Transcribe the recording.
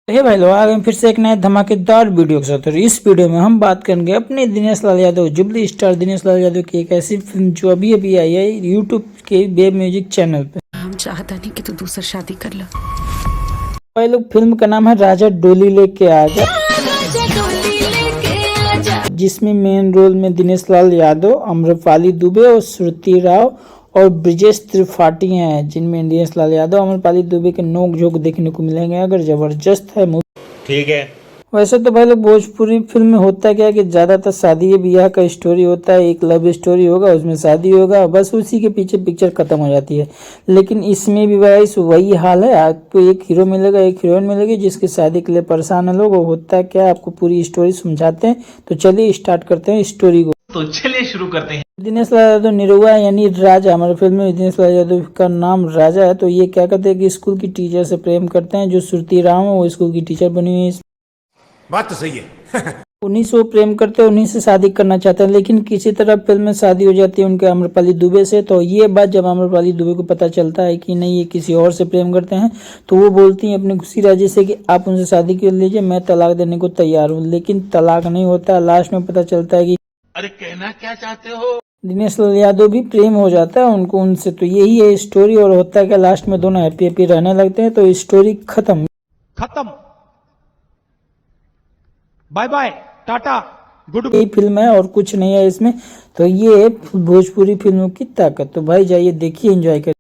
हे भाई लोग आ गए फिर से एक नए धमाकेदार वीडियो के साथ। और इस वीडियो में हम बात करेंगे अपने दिनेश लाल यादव, जुबली स्टार दिनेश लाल यादव की एक ऐसी फिल्म जो अभी अभी आई है यूट्यूब के वेब म्यूजिक चैनल पे। हम चाहता नहीं कि तू दूसरा शादी कर ले। भाई लोग फिल्म का नाम है राजा डोली लेके आजा, जिसमें मेन रोल में दिनेश लाल यादव, अम्रपाली दुबे और श्रुति राव और ब्रिजेश त्रिपाठी हैं, जिनमें दिनेश लाल यादव, अम्रपाली दुबे के नोक झोंक देखने को मिलेंगे। अगर जबरदस्त है मूवी। ठीक है। वैसे तो भाई लोग भोजपुरी फिल्म में होता क्या है कि ज्यादातर शादी ब्याह का स्टोरी होता है, एक लव स्टोरी होगा, उसमें शादी होगा, बस उसी के पीछे पिक्चर खत्म हो जाती है। लेकिन इसमें भी भाई वही हाल है। आपको एक हीरो मिलेगा, एक हीरोइन मिलेगी, जिसकी शादी के लिए परेशान है लोग। होता क्या है, आपको पूरी स्टोरी समझाते हैं। तो चलिए स्टार्ट करते हैं स्टोरी को। तो चलिए शुरू करते हैं। दिनेश लाल यादव निरुआ यानी राजा, हमारे फिल्म में दिनेश लाल यादव का नाम राजा है। तो ये क्या करते हैं कि स्कूल की टीचर से प्रेम करते हैं, जो श्रुति राव है, वो स्कूल की टीचर बनी हुई है। बात तो सही है। उन्हीं से वो प्रेम करते हैं, उन्हीं से शादी करना चाहते हैं। लेकिन किसी तरह फिल्म में शादी हो जाती है उनके अम्रपाली दुबे से। तो ये बात जब अम्रपाली दुबे को पता चलता है कि नहीं ये किसी और से प्रेम करते हैं, तो वो बोलती हैं अपनी खुशी राजी से कि आप उनसे शादी कर लीजिए, मैं तलाक देने को तैयार हूँ। लेकिन तलाक नहीं होता। लास्ट में पता चलता है कि अरे कहना क्या चाहते हो? दिनेश लाल यादव भी प्रेम हो जाता है उनको उनसे। तो यही है स्टोरी। और होता है कि लास्ट में दोनों हैप्पी हैप्पी रहने लगते हैं। तो स्टोरी खत्म। Bye bye, tata, good. यही फिल्म है और कुछ नहीं है इसमें। तो ये है भोजपुरी फिल्मों की ताकत। तो भाई जाइए देखिए, एंजॉय करिए।